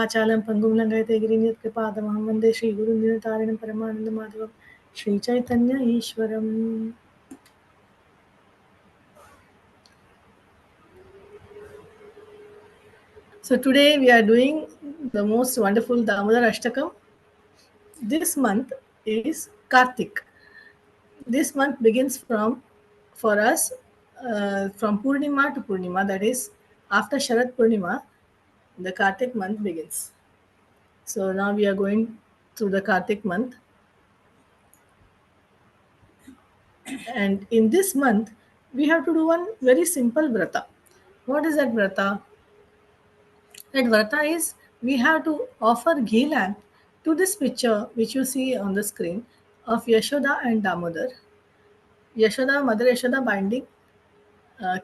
आचालं पङ्गुं लङ्घयते गिरिनित्यपादमहं वन्दे श्रीगुरुं दिनतारिणं परमानन्दमाधवं Sri Chaitanya ईश्वरम्. So today we are doing the most wonderful Damodara Ashtakam. This month is Kartik. This month begins for us from Purnima to Purnima, that is after Sharad Purnima, the Kartik month begins. So now we are going through the Kartik month. And in this month, we have to do one very simple vrata. What is that vrata? That vrata is we have to offer ghee lamp to this picture which you see on the screen of Yashoda and Damodar. Yashoda, Mother Yashoda binding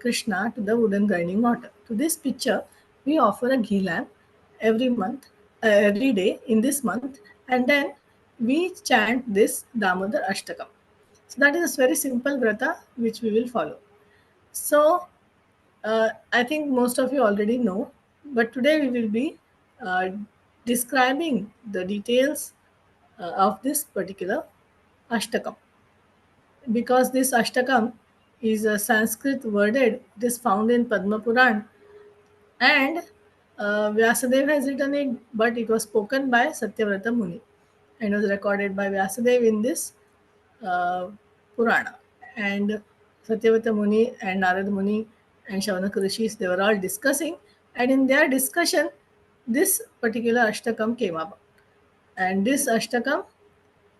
Krishna to the wooden grinding mortar. To this picture, we offer a ghee lamp every month, every day in this month, and then we chant this Damodar Ashtakam. So that is a very simple vrata which we will follow. So I think most of you already know, but today we will be uh, describing the details of this particular Ashtakam. Because this Ashtakam is a Sanskrit worded, it is found in Padma Puran, and Vyasadeva has written it, but it was spoken by Satyavrata Muni and was recorded by Vyasadeva in this uh, Purana. And Satyavata Muni and Narad Muni and Shaunaka Rishis, they were all discussing, and in their discussion, this particular Ashtakam came up. And this Ashtakam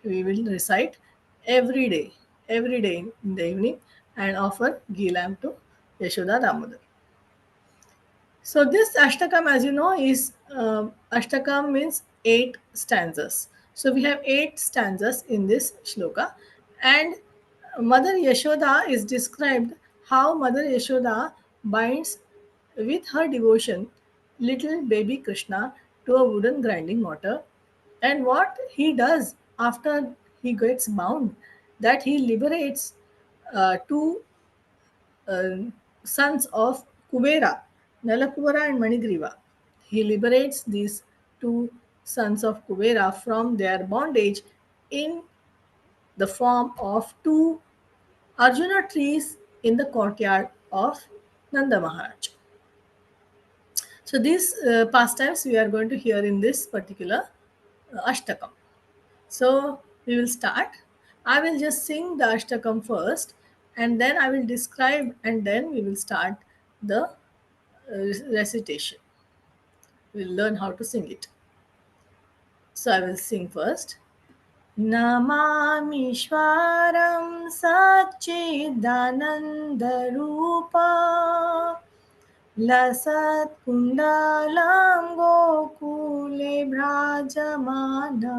we will recite every day in the evening, and offer ghee lamp to Yashoda Damodar. So this Ashtakam, as you know, is Ashtakam means 8 stanzas. So we have 8 stanzas in this shloka, and Mother Yashoda is described how Mother Yashoda binds with her devotion little baby Krishna to a wooden grinding mortar, and what he does after he gets bound, that he liberates two uh, sons of Kubera, Nalakubara and Manigriva. He liberates these two sons of Kubera from their bondage in the form of two Arjuna trees in the courtyard of Nanda Maharaj. So these pastimes we are going to hear in this particular Ashtakam. So we will start. I will just sing the Ashtakam first, and then I will describe, and then we will start the recitation. We will learn how to sing it. So I will sing first. Namamishwaram Satchidanandarupa Lasat Kundalam Gokule Brajamana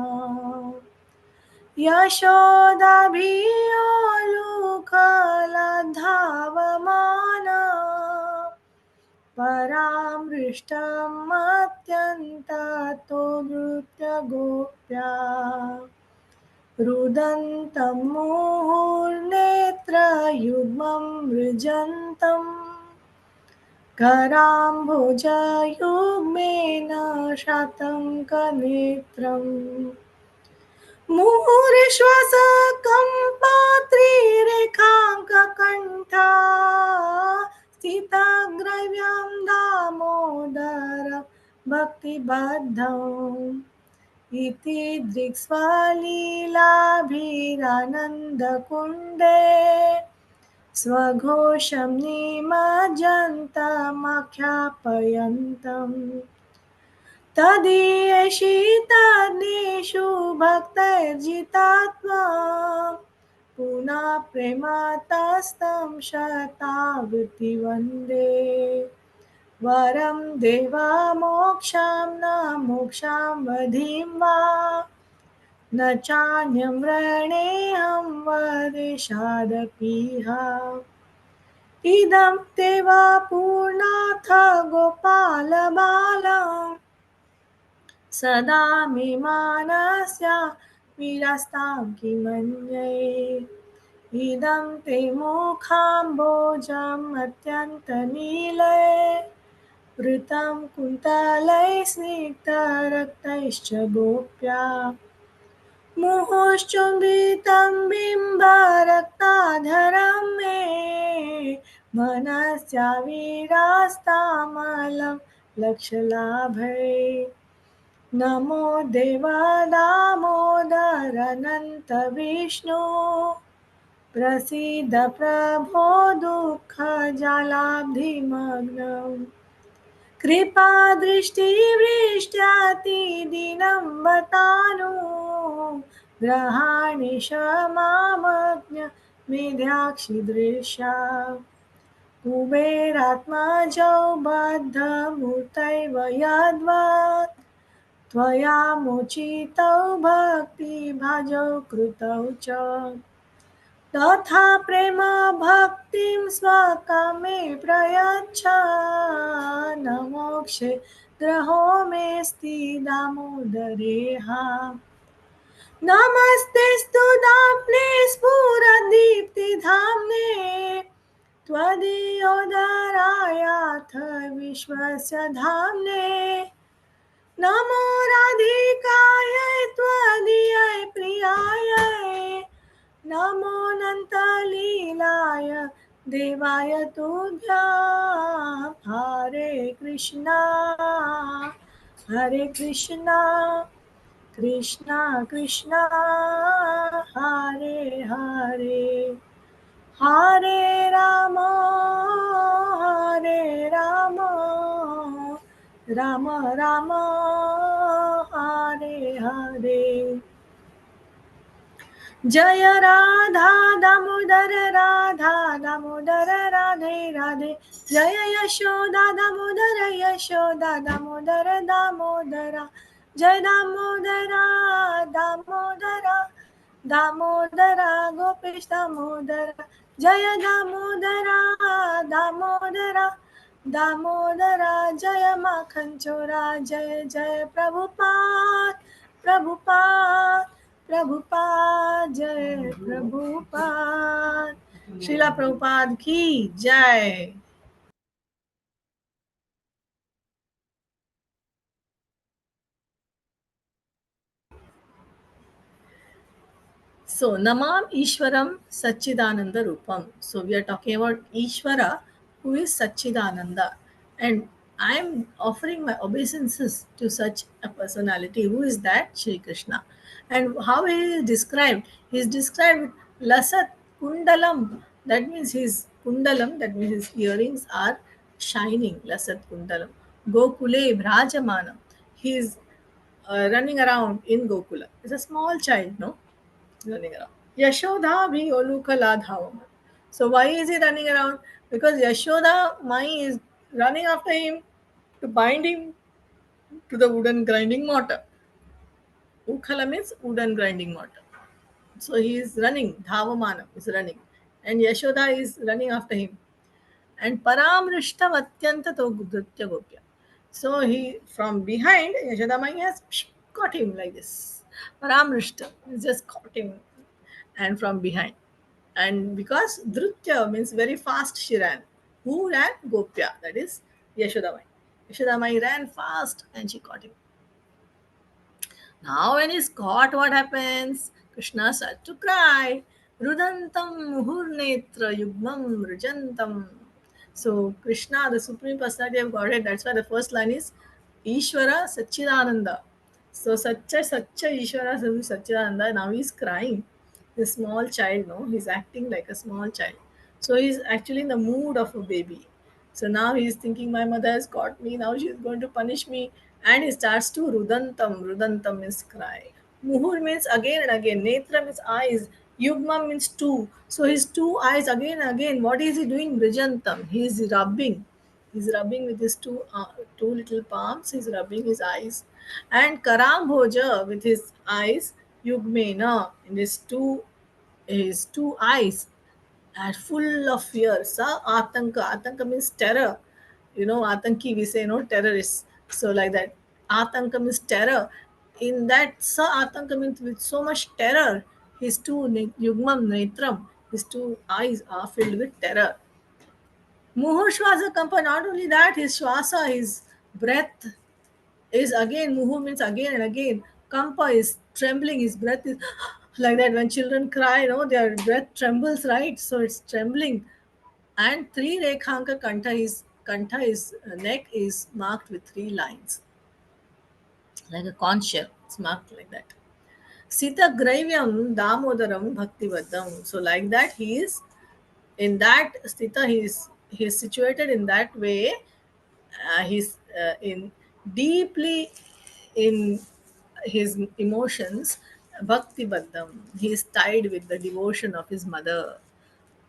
यशोदाभियोलुकलधावमाना परामृष्टम् अत्यन्ततो नृत्यगोप्या रुदन्तं मुहुर्नेत्रयुग्मं मृजन्तम् कराम्भोजयुग्मेन शतङ्कनेत्रम् मुहुर्श्वासकम्पात्रिरेखाङ्ककण्ठा स्थितग्रव्यं Damodar भक्तिबद्धम् इति दृक्स्वलीलाभिरानन्दकुण्डे स्वघोषं निमज्जन्तमाख्यापयन्तम् तदीयशीताग्नेषु भक्तैर्जितात्मा पुनः प्रेमातस्तं शतावृत्ति वन्दे वरं देवा मोक्षं न मोक्षं वधिं वा न चान्यं व्रणेऽहं वदेशादपीह इदं ते वा पूर्णाथ गोपालबालम् सदा मे मानस्य विरस्तां किमन्ये इदं ते मुखाम्बोजम् अत्यन्तनीले वृतं कुन्तलैस्निग्धरक्तैश्च गोप्या मुहुश्चुम्बितं बिम्बरक्ताधरं मे मनस्याविरास्तामलं लक्षलाभै नमो देवा दामोदरनन्त विष्णु प्रसीद प्रभो दुःखजालाब्धिमग्नम् कृपादृष्टिवृष्ट्यातिदिनं बतानु ग्रहाणि क्षमामज्ञ मेध्याक्षिदृशा कुबेरात्मजौ बद्धमूर्तैव यद्वत् त्वया मुचितौ भक्तिभाजौ कृतौ च तथा प्रेम भक्तिं स्वकामे प्रयच्छ न मोक्षे ग्रहो मेऽस्ति दामोदरेहा नमस्तेऽस्तु दाम्ने स्फुरदीप्तिधाम्ने त्वदीयोदरायाथ विश्वस्य धाम्ने नमो राधिकायै त्वदीयै प्रियायै नमोऽनन्तलीलाय देवाय तुभ्यं हरे कृष्णा कृष्णा कृष्णा हरे हरे हरे राम राम राम हरे हरे जय राधा दामोदर राधा दामोदर राधे राधे जय यशोदा दामोदर यशोदा दामोदर दामोदरा जय दामोदरा दामोदरा दामोदरा गोपेश दामोदरा जय दामोदरा दामोदरा दामोदरा जय माखन चोरा जय जय प्रभुपाद प्रभुपाद प्रभुपाद जय प्रभुपाद श्रीला प्रभुपाद की जय. So, Namam Ishwaram Satchidananda Rupam. So, we are talking about Ishvara who is Satchidananda. And I am offering my obeisances to such a personality. Who is that? Shri Krishna. And how he is described? He is described with Lasat Kundalam. That means his Kundalam, that means his earrings are shining. Lasat Kundalam. Gokule Bhrajamanam. He is running around in Gokula. He's a small child, no? Running around. Yashoda bhi olukala dhavam. So why is he running around? Because Yashoda Mai is running after him to bind him to the wooden grinding mortar. Ukhala means wooden grinding mortar. So he is running. Dhavamana is running. And Yashoda is running after him. And Paramrishtam Atyanta Togudritya Gopya. So he from behind Yashoda Mai has caught him like this. Paramrishtam is just caught him and from behind. And because Dhrutya means very fast she ran. Who ran? Gopya, that is Yashodamai. Yashodamai ran fast and she caught him. Now, when he's caught, what happens? Krishna starts to cry. Rudantam muhurnetra yugmam rujantam. So, Krishna, the Supreme Personality of Godhead, that's why the first line is Ishvara Satchidananda. So, Satcha Ishvara Satchidananda, now he's crying. The small child, no, he's acting like a small child. So, he's actually in the mood of a baby. So now he's thinking, my mother has caught me, now she's going to punish me. And he starts to Rudantam. Rudantam means cry. Muhur means again and again. Netra means eyes. Yugma means two. So his two eyes again and again. What is he doing? Brijantam. He is rubbing. He's rubbing with his two little palms. He's rubbing his eyes. And Karam Bhoja with his eyes. Yugmena in his two eyes and full of fear. Sa atanka. Atanka means terror. Atanki we say no terrorists. So like that. Atanka means terror. In that sa atanka means with so much terror. Yugmam netram. His two eyes are filled with terror. Muhur Shwasa Kampa, not only that, his Shwasa, his breath is again, Muhu means again and again. Kampa is trembling, his breath is like that. When children cry, their breath trembles, right? So it's trembling. And three Rekhanka Kantha, his neck is marked with three lines, like a conch shell. It's marked like that. Sita Gravyam Damodaram Bhaktivaddam. So like that, he is in that Sita, he is situated in that way. He's in deeply in his emotions. Bhakti Baddham. He is tied with the devotion of his mother.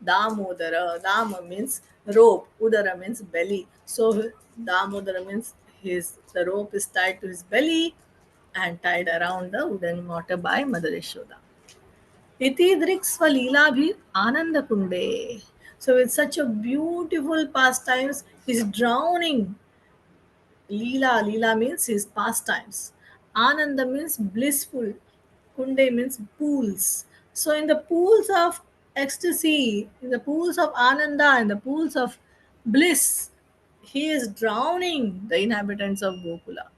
Damodara. Dama means rope. Udara means belly. So Damodara means the rope is tied to his belly and tied around the wooden mortar by Mother Yashoda. Iti Driksva Leela bhi Ananda Kunde. So with such a beautiful pastimes, he's drowning. Leela means his pastimes. Ananda means blissful. Kunde means pools. So in the pools of ecstasy, in the pools of Ananda, in the pools of bliss, he is drowning the inhabitants of Gokula.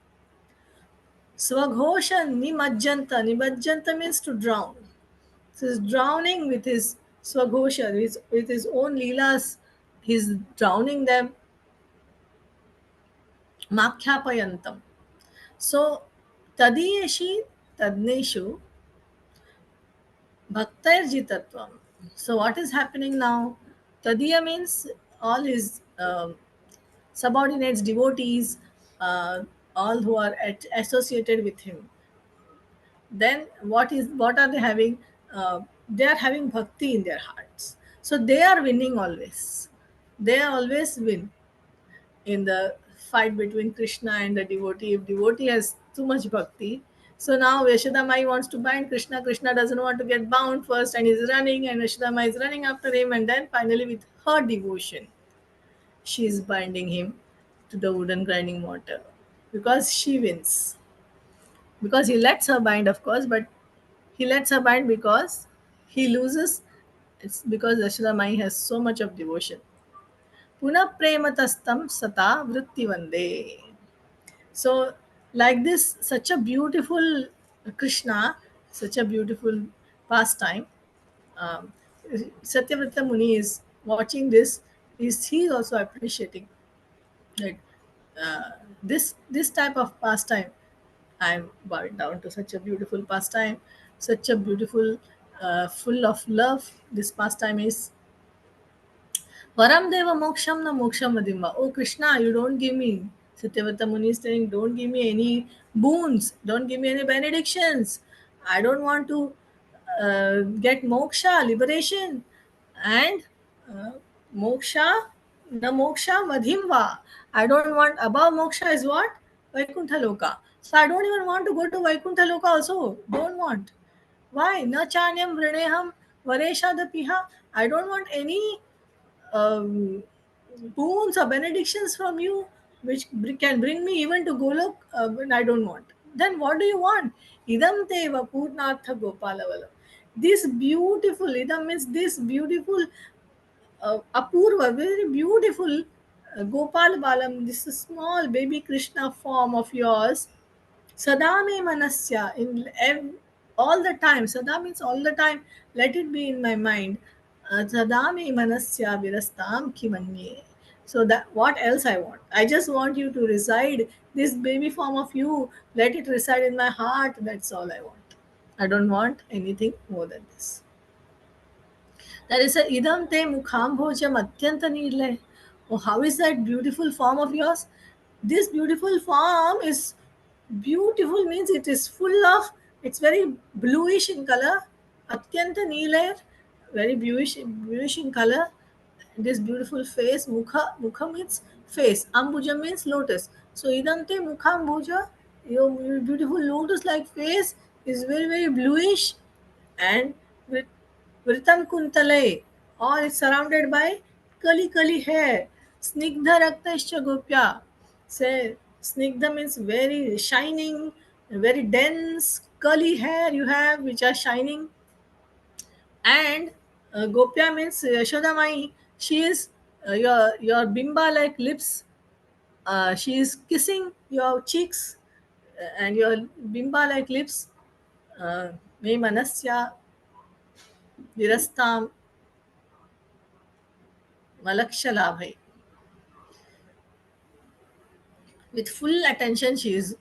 Swaghosha nimajjanta. Nimajjanta means to drown. So he's drowning with his Swaghosha, with his own Leelas. He's drowning them. Makhyapayantam. So, tadiyeshi tadneshu bhaktairjitatvam. So, what is happening now? Tadiya means all his subordinates, devotees, uh, all who are associated with him. Then, what are they having? They are having bhakti in their hearts. So, they are winning always. They always win in the fight between Krishna and the devotee. If devotee has too much bhakti, so now Yashoda Mai wants to bind Krishna. Krishna doesn't want to get bound first, and he's running, and Yashoda Mai is running after him, and then finally, with her devotion, she is binding him to the wooden grinding mortar because she wins. Because he lets her bind, of course, but he lets her bind because he loses. It's because Yashoda Mai has so much of devotion. Puna prematastam sata vritti vande. So, like this, such a beautiful Krishna, such a beautiful pastime. Um, Satyavrata Muni is watching this. He's also appreciating that this type of pastime. I'm bowing down to such a beautiful pastime, such a beautiful, full of love. This pastime is Varam Deva Moksham na Moksham Madimba. Oh Krishna, you don't give me. Satyavata Muni is saying, don't give me any boons, don't give me any benedictions. I don't want to get moksha, liberation. And uh, moksha, na moksha madhimva. I don't want, above moksha is what? Vaikuntha Loka. So I don't even want to go to Vaikuntha Loka also. Don't want. Why? Na chanyam vrineham vareshadapiha. I don't want any um, boons or benedictions from you, which can bring me even to Golok, when I don't want. Then what do you want? Idam teva purnartha gopalavalam. This beautiful, idam means this beautiful, apurva, very beautiful Gopal Balam, this small baby Krishna form of yours. Sadame manasya, all the time. Sada means all the time. Let it be in my mind. Sadame manasya virastam kimanye. So that what else I want? I just want you to reside. This baby form of you, let it reside in my heart. That's all I want. I don't want anything more than this. That is a idam te mukhambhojam atyanta nirle. Oh, how is that beautiful form of yours? This beautiful form is beautiful means it is full of, it's very bluish in color. Atyanta neela, very bluish in color. This beautiful face, mukha means face. Ambuja means lotus. So idante mukhambhoja, your beautiful lotus like face is very bluish and with Vritam Kuntalai, all is surrounded by kali hair. Snigdha Raktascha Gopya. Say, Snigdha means very shining, very dense, curly hair you have which are shining. And Gopya means Yashoda Mai. She is Your bimba like lips. She is kissing your cheeks, and your bimba like lips. Me manasya virastam malakshalabhai. With full attention, she is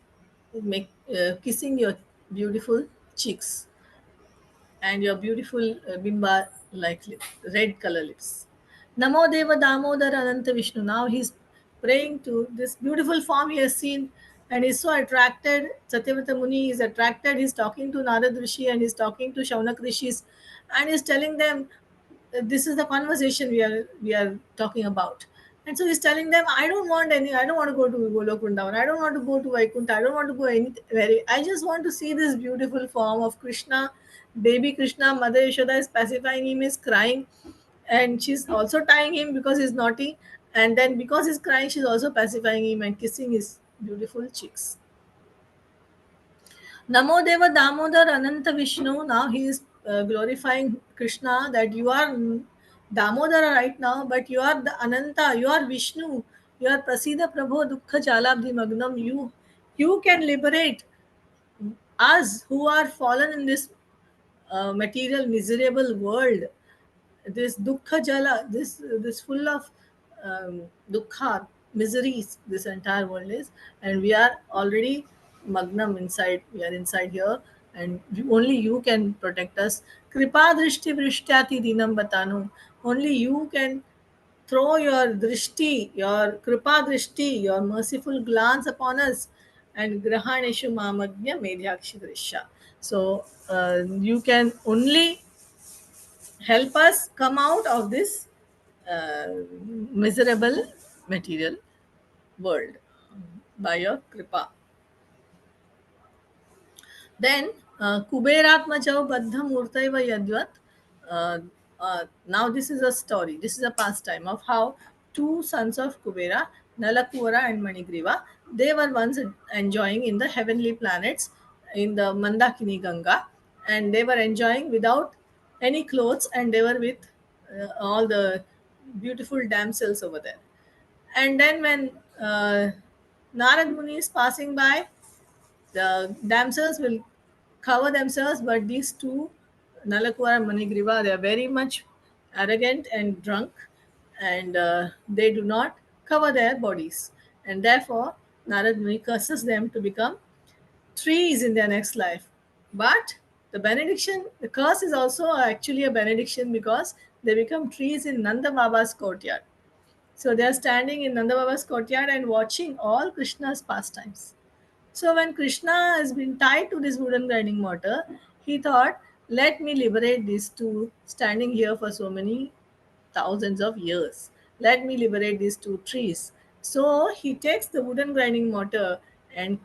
kissing your beautiful cheeks and your beautiful bimba like red color lips. Namo Deva Damodar Ananta Vishnu. Now he's praying to this beautiful form he has seen, and he's so attracted. Satyavata Muni is attracted. He's talking to Narad Rishi and he's talking to Shaunak Rishis, and he's telling them, this is the conversation we are talking about. And so he's telling them, I don't want to go to Golok Vrindavan, I don't want to go to Vaikuntha, I don't want to go anywhere. I just want to see this beautiful form of Krishna, baby Krishna. Mother Yashoda is pacifying him, is crying, and she's also tying him because he's naughty. And then because he's crying, she's also pacifying him and kissing his beautiful cheeks. Namo Deva Damodar Ananta Vishnu. Now he is glorifying Krishna, that you are Damodara right now, but you are the Ananta, you are Vishnu, you are Prasida Prabhu Dukkha Jalabdi Magnam. You can liberate us who are fallen in this material miserable world, this dukkha jala, this full of dukkha, miseries, this entire world is. And we are already magnam inside, we are inside here, and only you can protect us. Kripa drishti vrishyati dinam batanu. Only you can throw your drishti, your kripa drishti, your merciful glance upon us. And grahaneshu mamagnya medhyakshi drishya. So you can only help us come out of this miserable material world by your kripa. Then Kuberatmachau Baddha Murtaiva Yadvat. Uh, now this is a story. This is a pastime of how two sons of Kubera, Nalakura and Manigriva, they were once enjoying in the heavenly planets in the Mandakini Ganga, and they were enjoying without any clothes, and they were with all the beautiful damsels over there. And then when Narad Muni is passing by, the damsels will cover themselves, but these two, Nalakura and Manigriva, they are very much arrogant and drunk, and they do not cover their bodies. And therefore, Narad Muni curses them to become trees in their next life. But the benediction, the curse is also actually a benediction, because they become trees in Nanda Baba's courtyard. So they are standing in Nanda Baba's courtyard and watching all Krishna's pastimes. So when Krishna has been tied to this wooden grinding mortar, he thought, let me liberate these two standing here for so many thousands of years. Let me liberate these two trees. So he takes the wooden grinding mortar and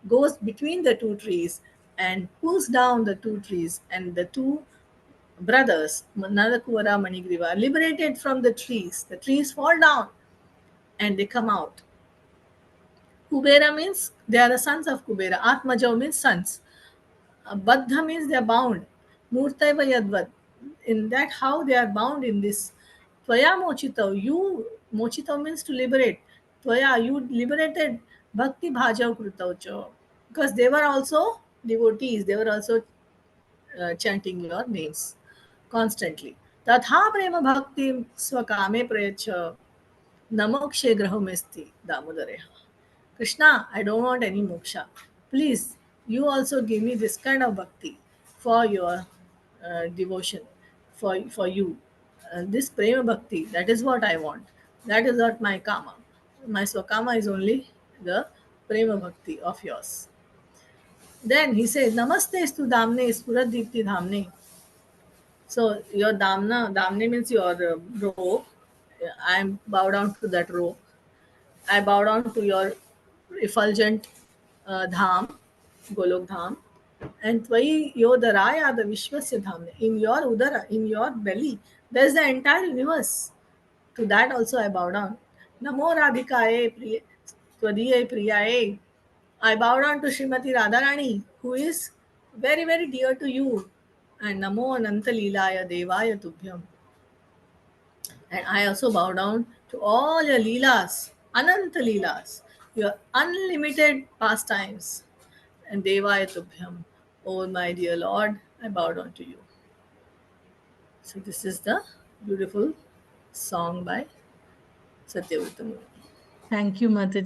goes between the two trees and pulls down the two trees, and the two brothers, Nalakuvara, Manigriva, liberated from the trees. The trees fall down and they come out. Kubera means they are the sons of Kubera. Atmajau means sons. Baddha means they are bound. Murtaiva Yadvad. In that, how they are bound in this. Tvaya Mochitav. You, Mochitav means to liberate. Tvaya, you liberated Bhakti Bhajav Krutaucho. Because they were also devotees. They were also chanting your names constantly. Tatha prema bhakti swakame prayacha namokshe grahomesti damodare. Krishna, I don't want any moksha. Please, you also give me this kind of bhakti for your devotion, for you. This prema bhakti, that is what I want. That is not my kama. My swakama is only the prema bhakti of yours. Then he says, Namaste stu damne spuradipti dhamne. So your damne means your robe. I bow down to that robe. I bow down to your effulgent dham, Golok dham, and tvai yodaraya the Vishwasya dham. In your udara, in your belly, there's the entire universe. To that also I bow down. Namo Radhikaye Tvadiye Priyaye. I bow down to Srimati Radharani, who is very, very dear to you. And Namo Ananta Leelaya Devaya Tubhyam. And I also bow down to all your Leelas, Ananta Leelas, your unlimited pastimes. And Devaya Tubhyam, oh my dear Lord, I bow down to you. So this is the beautiful song by Satyavritam. Thank you, Mataji.